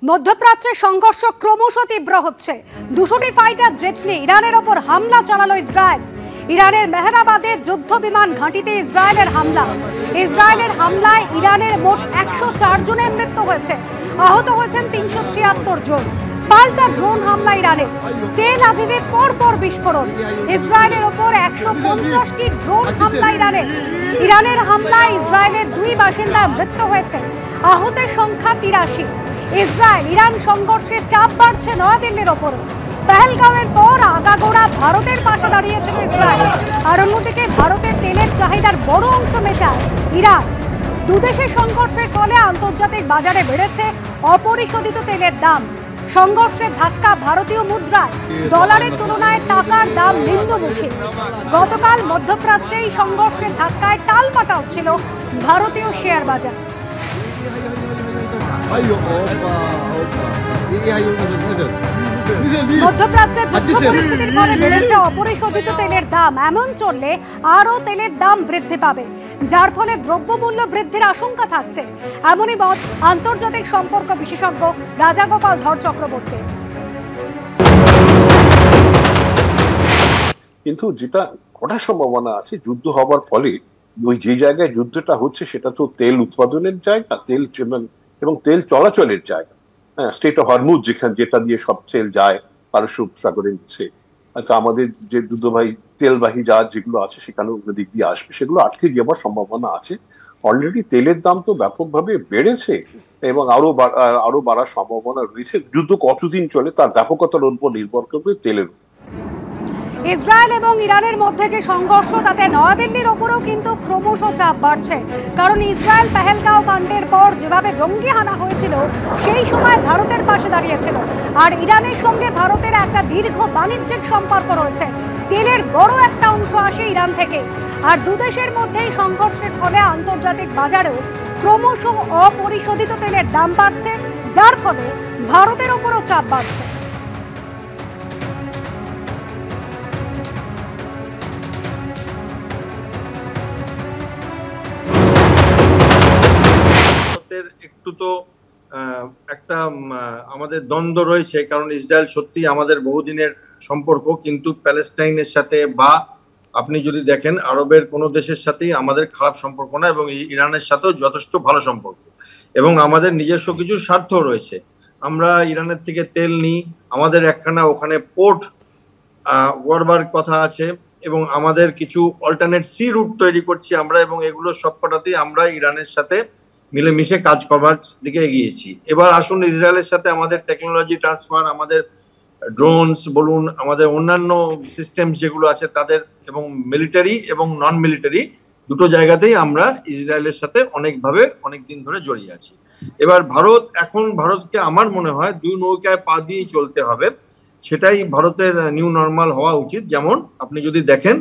মধ্যপ্রাচ্যে সংঘর্ষ ক্রমশ তীব্র হচ্ছে। 200টি ফাইটার জেট নিয়ে ইরানের ওপর হামলা চালালো ইসরায়েল। ইরানের মেহরাবাদে যুদ্ধ বিমান ঘাঁটিতে ইসরায়েলের হামলা। ইসরায়েলের হামলায় ইরানের মোট 104 জনের মৃত্যু হয়েছে, আহত হয়েছেন 376 জন। পাল্টা ড্রোন হামলা ইরানের। তেল আভিভে পরপর বিস্ফোরণ। ইসরায়েলের ওপর 150টি ড্রোন হামলা ইরানের। ইরানের হামলায় ইসরায়েলের 2 বাসিন্দার মৃত্যু হয়েছে, আহতের সংখ্যা 83। ইসরায়েল ইরান সংঘর্ষে চাপ বাড়ছে নয়াদিল্লির ওপর। পেহেলগাঁওয়ের পর আগাগোড়া ভারতের পাশে দাঁড়িয়েছিল ইসরায়েল। আর অন্যদিকে ভারতের তেলের চাহিদার বড় অংশ মেটায় ইরান। দুদেশের সংঘর্ষের ফলে আন্তর্জাতিক বাজারে বেড়েছে অপরিশোধিত তেলের দাম। সংঘর্ষের ধাক্কা ভারতীয় মুদ্রায়। ডলারের তুলনায় টাকার দাম নিম্নমুখী। গতকাল মধ্যপ্রাচ্যে এই সংঘর্ষের ধাক্কায় টালপাটাল ছিল ভারতীয় শেয়ার বাজার। মধ্যপ্রাচ্যের যুদ্ধ পরিস্থিতির ফলে বেড়েছে অপরিশোধিত তেলের দাম। এমন চললে আরও তেলের দাম বৃদ্ধি পাবে, যার ফলে দ্রব্যমূল্য বৃদ্ধির আশঙ্কা থাকছে। এমনই মত আন্তর্জাতিক সম্পর্ক বিশেষজ্ঞ রাজাগোপাল ধর চক্রবর্তী। কিন্তু যেটা কটা সম্ভাবনা আছে, যুদ্ধ হবার ফলে ওই যে জায়গায় যুদ্ধটা হচ্ছে সেটা তো তেল উৎপাদনের জায়গা, তেল এবং তেল চলাচলের জায়গা। হ্যাঁ, স্টেট অফ হরমুজ যেটা দিয়ে সব তেল যায় পারস্য উপসাগরের নিচে। আচ্ছা, আমাদের যে দুধবাহী তেলবাহী জাহাজ যেগুলো আছে সেখানে দিক দিয়ে আসবে, সেগুলো আটকে যাওয়ার সম্ভাবনা আছে। অলরেডি তেলের দাম তো ব্যাপকভাবে বেড়েছে এবং আরো বাড়ার সম্ভাবনা রয়েছে। যুদ্ধ কতদিন চলে তার ব্যাপকতার উপর নির্ভর করবে তেলের। ইসরায়েল এবং ইরানের মধ্যে যে সংঘর্ষ, তাতে নয়াদিল্লির ওপরেও কিন্তু ক্রমশ চাপ বাড়ছে। কারণ ইসরায়েল পেহেলগাঁও কাণ্ডের পর যেভাবে জঙ্গি হানা হয়েছিল, সেই সময় ভারতের পাশে দাঁড়িয়েছিল। আর ইরানের সঙ্গে ভারতের একটা দীর্ঘ বাণিজ্যিক সম্পর্ক রয়েছে। তেলের বড় একটা অংশ আসে ইরান থেকে। আর দুদেশের মধ্যেই সংঘর্ষের ফলে আন্তর্জাতিক বাজারেও ক্রমশ অপরিশোধিত তেলের দাম বাড়ছে, যার ফলে ভারতের ওপরও চাপ বাড়ছে। একটু তো একটা আমাদের দ্বন্দ্ব রয়েছে, কারণ ইসরায়েল সত্যি আমাদের বহুদিনের সম্পর্ক, কিন্তু প্যালেস্টাইনের সাথে বা আপনি যদি দেখেন আরবের কোনো দেশের সাথেই আমাদের খারাপ সম্পর্ক না, এবং ইরানের সাথেও যথেষ্ট ভালো সম্পর্ক, এবং আমাদের নিজস্ব কিছু স্বার্থ রয়েছে। আমরা ইরানের থেকে তেল নিই, আমাদের একখানা ওখানে পোর্ট গড়বার কথা আছে, এবং আমাদের কিছু অল্টারনেট সি রুট তৈরি করছি আমরা, এবং এগুলো সবকটাতেই আমরা ইরানের সাথে মিলেমিশে কাজ করবার দিকে এগিয়েছি। এবার আসুন, ইসরায়েলের সাথে আমাদের টেকনোলজি ট্রান্সফার, আমাদের ড্রোনস বলুন, আমাদের অন্যান্য সিস্টেম যেগুলো আছে তাদের, এবং মিলিটারি এবং নন মিলিটারি দুটো জায়গাতেই আমরা ইসরায়েলের সাথে অনেকভাবে অনেক দিন ধরে জড়িয়ে আছি। এবার ভারতকে আমার মনে হয় 2 নৌকায় পা দিয়েই চলতে হবে। সেটাই ভারতের নিউ নর্মাল হওয়া উচিত। যেমন আপনি যদি দেখেন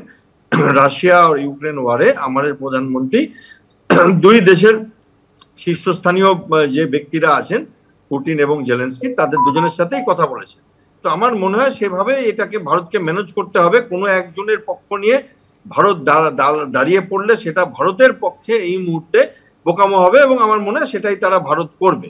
রাশিয়া আর ইউক্রেন ওয়ারে আমাদের প্রধানমন্ত্রী 2 দেশের শীর্ষস্থানীয় যে ব্যক্তিরা আছেন, পুতিন এবং জেলেনস্কি, তাদের দুজনের সাথেই কথা বলেছে। তো আমার মনে হয় সেভাবে এটাকে ভারতকে ম্যানেজ করতে হবে। কোনো একজনের পক্ষ নিয়ে ভারত দাঁড়িয়ে পড়লে সেটা ভারতের পক্ষে এই মুহূর্তে বোকামো হবে, এবং আমার মনে হয় সেটাই ভারত করবে।